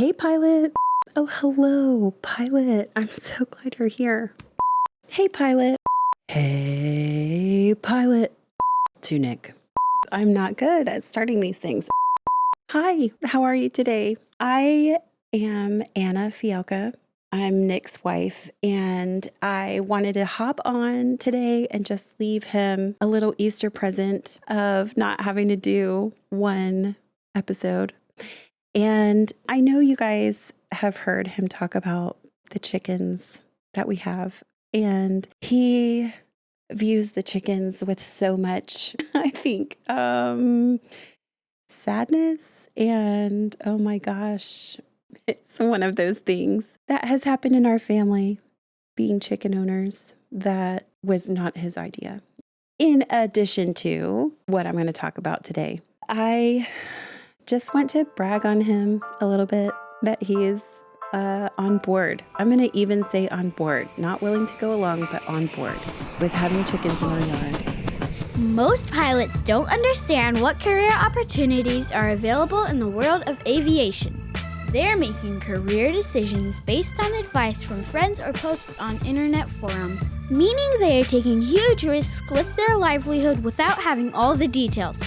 Hey, Pilot. Oh, hello, Pilot. I'm so glad you're here. Hey, Pilot. Hey, Pilot. To Nick. I'm not good at starting these things. Hi, how are you today? I am Anna Fialka. I'm Nick's wife, and I wanted to hop on today and just leave him a little Easter present of not having to do one episode. And I know you guys have heard him talk about the chickens that we have, and he views the chickens with so much, I think, sadness. And oh my gosh, it's one of those things that has happened in our family, being chicken owners, that was not his idea. In addition to what I'm going to talk about today, I just want to brag on him a little bit that he is on board. I'm going to even say on board, not willing to go along, but on board with having chickens in our yard. Most pilots don't understand what career opportunities are available in the world of aviation. They're making career decisions based on advice from friends or posts on internet forums, meaning they are taking huge risks with their livelihood without having all the details.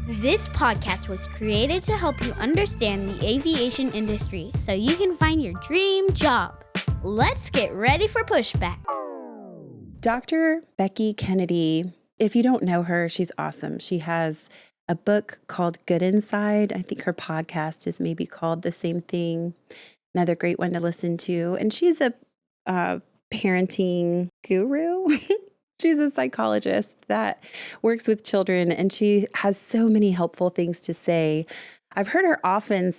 This podcast was created to help you understand the aviation industry so you can find your dream job. Let's get ready for Pushback. Dr. Becky Kennedy, if you don't know her, she's awesome. She has a book called Good Inside. I think her podcast is maybe called the same thing. Another great one to listen to. And she's a parenting guru. She's a psychologist that works with children, and she has so many helpful things to say. I've heard her often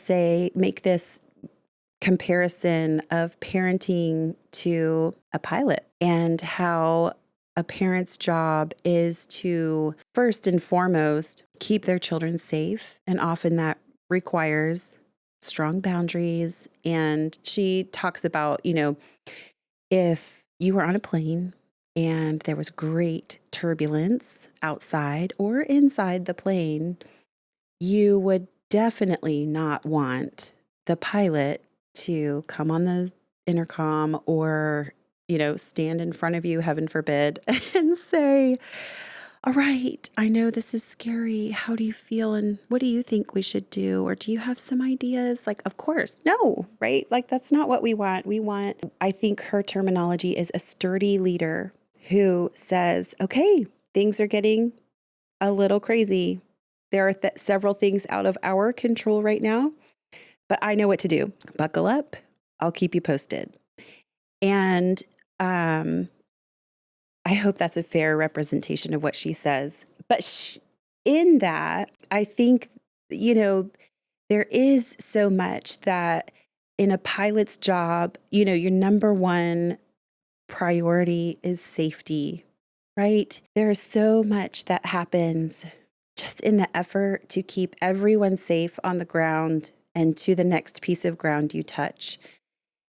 make this comparison of parenting to a pilot, and how a parent's job is to, first and foremost, keep their children safe. And often that requires strong boundaries. And she talks about, if you were on a plane and there was great turbulence outside or inside the plane, you would definitely not want the pilot to come on the intercom or stand in front of you, heaven forbid, and say, all right, I know this is scary. How do you feel? And what do you think we should do? Or do you have some ideas? Like, of course, no, right? Like, that's not what we want. I think her terminology is a sturdy leader who says, okay, things are getting a little crazy. There are several things out of our control right now, but I know what to do. Buckle up. I'll keep you posted. And I hope that's a fair representation of what she says. But in that, I think, there is so much that in a pilot's job, your number one priority is safety, right? There's so much that happens just in the effort to keep everyone safe on the ground and to the next piece of ground you touch.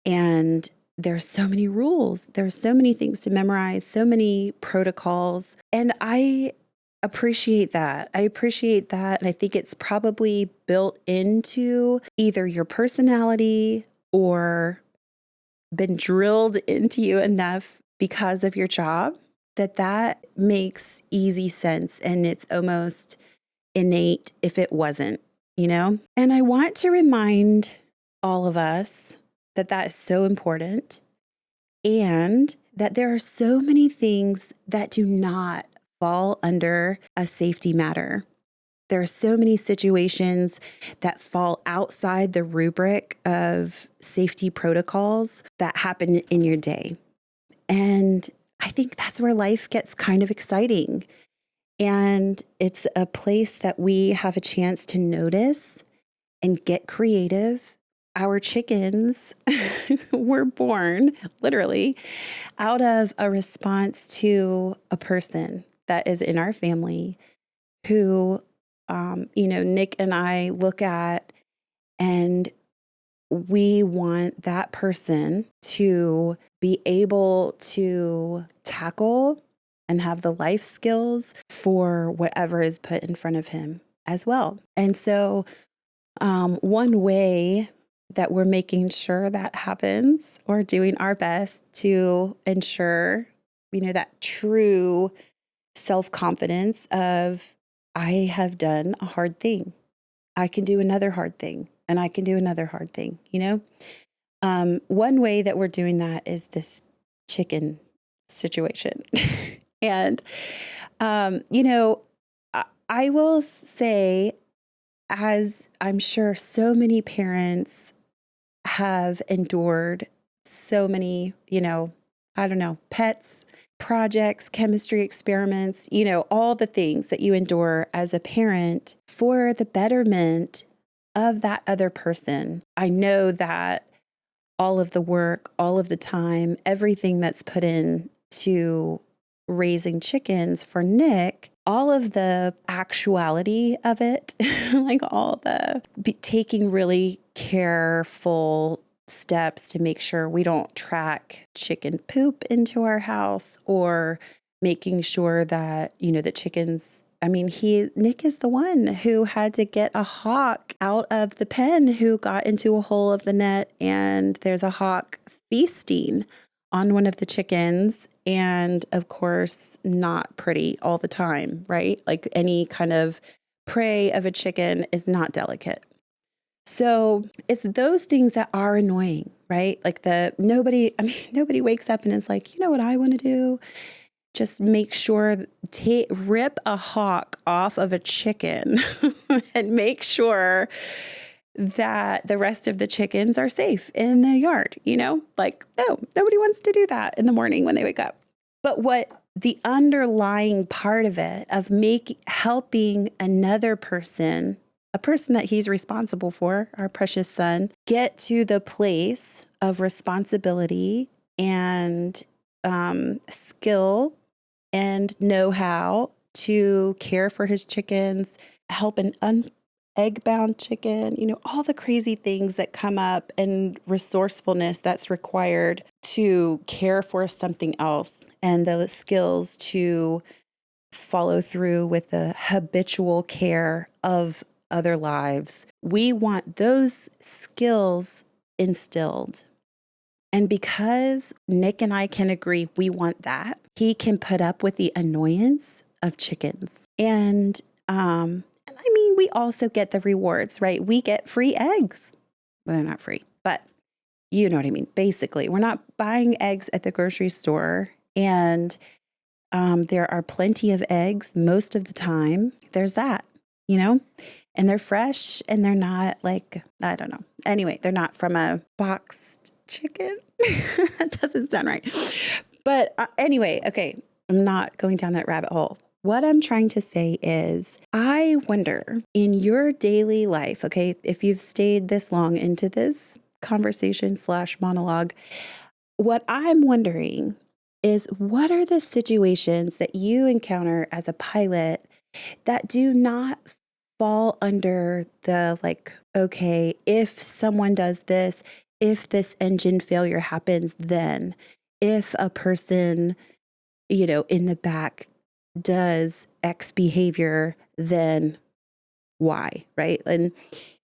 And there's so many rules. There's so many things to memorize, so many protocols. And I appreciate that. And I think it's probably built into either your personality or been drilled into you enough because of your job that makes easy sense. And it's almost innate if it wasn't, And I want to remind all of us that is so important, and that there are so many things that do not fall under a safety matter. There are so many situations that fall outside the rubric of safety protocols that happen in your day. And I think that's where life gets kind of exciting. And it's a place that we have a chance to notice and get creative. Our chickens were born, literally, out of a response to a person that is in our family who, Nick and I look at, and we want that person to be able to tackle and have the life skills for whatever is put in front of him as well. And so one way that we're making sure that happens, or doing our best to ensure, that true self-confidence of, I have done a hard thing. I can do another hard thing, and I can do another hard thing, One way that we're doing that is this chicken situation. And, I will say, as I'm sure so many parents have endured so many, pets, projects, chemistry experiments, all the things that you endure as a parent for the betterment of that other person. I know that all of the work, all of the time, everything that's put in to raising chickens for Nick, all of the actuality of it, like all the taking really careful steps to make sure we don't track chicken poop into our house, or making sure that, the chickens, Nick is the one who had to get a hawk out of the pen, who got into a hole of the net, and there's a hawk feasting on one of the chickens. And of course, not pretty all the time, right? Like any kind of prey of a chicken is not delicate. So it's those things that are annoying, right? Like nobody wakes up and is like, you know what I want to do? Just make sure, rip a hawk off of a chicken and make sure that the rest of the chickens are safe in the yard, Like, no, nobody wants to do that in the morning when they wake up. But what the underlying part of it, of helping another person, a person that he's responsible for, our precious son, get to the place of responsibility and skill and know-how to care for his chickens, help an egg-bound chicken, all the crazy things that come up, and resourcefulness that's required to care for something else, and the skills to follow through with the habitual care of other lives. We want those skills instilled. And because Nick and I can agree we want that, he can put up with the annoyance of chickens. And we also get the rewards, right? We get free eggs. Well, they're not free, but you know what I mean. Basically, we're not buying eggs at the grocery store, and there are plenty of eggs most of the time. There's that, and they're fresh, and they're not like, I don't know. Anyway, they're not from a boxed chicken. That doesn't sound right. But anyway, okay, I'm not going down that rabbit hole. What I'm trying to say is, I wonder, in your daily life, okay, if you've stayed this long into this conversation / monologue, what I'm wondering is, what are the situations that you encounter as a pilot that do not fall under the, like, okay, if someone does this, if this engine failure happens, then if a person, in the back does X behavior, then Y, right? And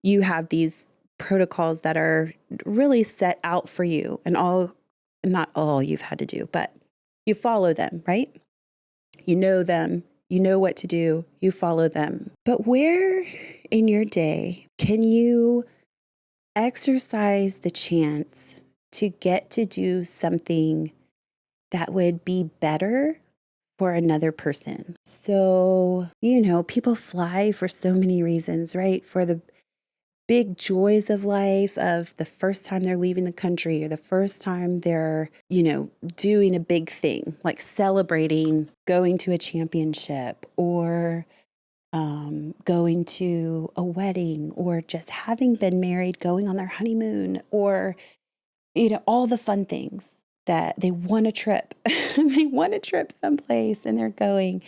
you have these protocols that are really set out for you, and not all you've had to do, but you follow them, right? You know them, you know what to do, you follow them. But where in your day can you exercise the chance to get to do something that would be better for another person? So, people fly for so many reasons, right? For the big joys of life, of the first time they're leaving the country, or the first time they're, doing a big thing, like celebrating going to a championship, or going to a wedding, or just having been married, going on their honeymoon, or, all the fun things that they want a trip. They want a trip someplace and they're going,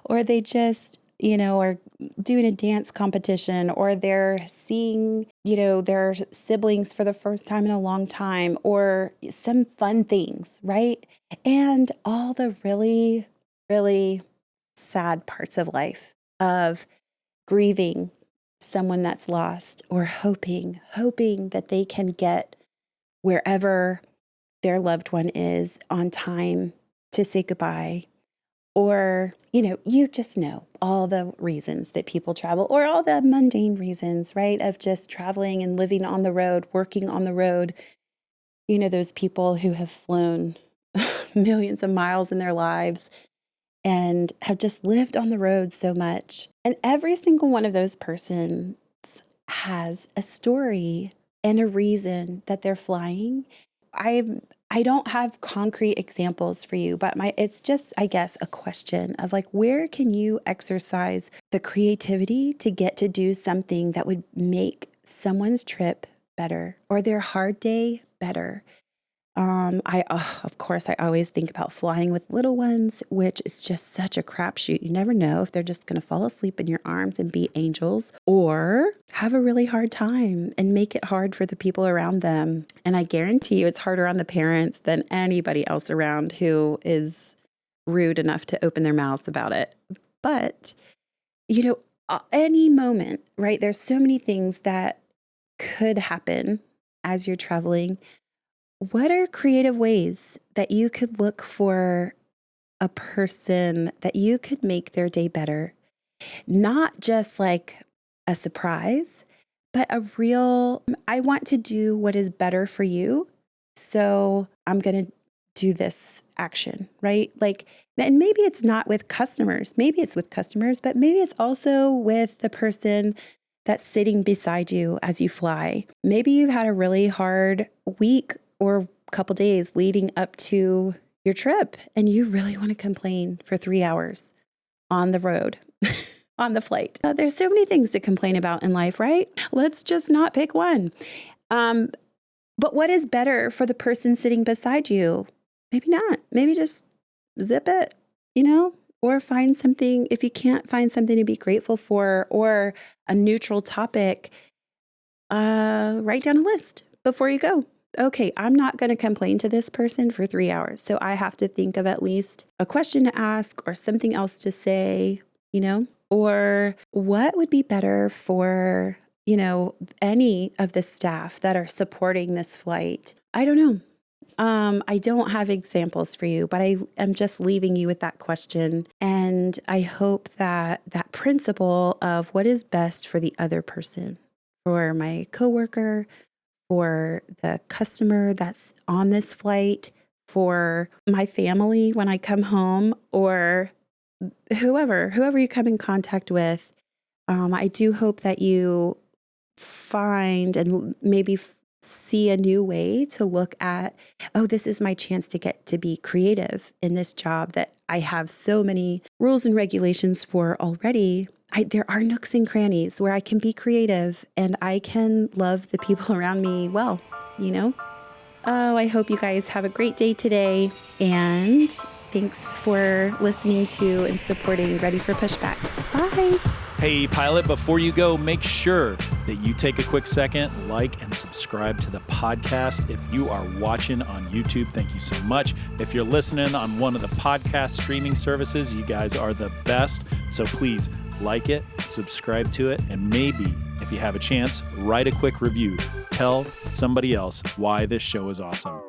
or they just, are doing a dance competition, or they're seeing, their siblings for the first time in a long time, or some fun things, right? And all the really, really sad parts of life, of grieving someone that's lost, or hoping that they can get wherever their loved one is on time to say goodbye. Or, you just know all the reasons that people travel, or all the mundane reasons, right? Of just traveling and living on the road, working on the road. Those people who have flown millions of miles in their lives and have just lived on the road so much. And every single one of those persons has a story and a reason that they're flying. I don't have concrete examples for you, but it's just, I guess, a question of like, where can you exercise the creativity to get to do something that would make someone's trip better or their hard day better? Of course, I always think about flying with little ones, which is just such a crapshoot. You never know if they're just going to fall asleep in your arms and be angels, or have a really hard time and make it hard for the people around them. And I guarantee you it's harder on the parents than anybody else around who is rude enough to open their mouths about it. But, any moment, right? There's so many things that could happen as you're traveling. What are creative ways that you could look for a person that you could make their day better? Not just like a surprise, but a real, I want to do what is better for you. So I'm going to do this action, right? And maybe it's not with customers. Maybe it's with customers, but maybe it's also with the person that's sitting beside you as you fly. Maybe you've had a really hard week or a couple days leading up to your trip, and you really want to complain for 3 hours on the road, on the flight. There's so many things to complain about in life, right? Let's just not pick one. But what is better for the person sitting beside you? Maybe not. Maybe just zip it, or find something. If you can't find something to be grateful for or a neutral topic, write down a list before you go. Okay, I'm not going to complain to this person for 3 hours. So I have to think of at least a question to ask or something else to say, or what would be better for, any of the staff that are supporting this flight. I don't know. I don't have examples for you, but I am just leaving you with that question. And I hope that that principle of what is best for the other person, for my coworker, for the customer that's on this flight, for my family when I come home, or whoever you come in contact with. I do hope that you find and maybe see a new way to look at, this is my chance to get to be creative in this job that I have so many rules and regulations for already. There are nooks and crannies where I can be creative and I can love the people around me well, I hope you guys have a great day today. And thanks for listening to and supporting Ready for Pushback. Bye. Hey, pilot, before you go, make sure that you take a quick second, like and subscribe to the podcast. If you are watching on YouTube, thank you so much. If you're listening on one of the podcast streaming services, you guys are the best. So please like it, subscribe to it, and maybe, if you have a chance, write a quick review. Tell somebody else why this show is awesome.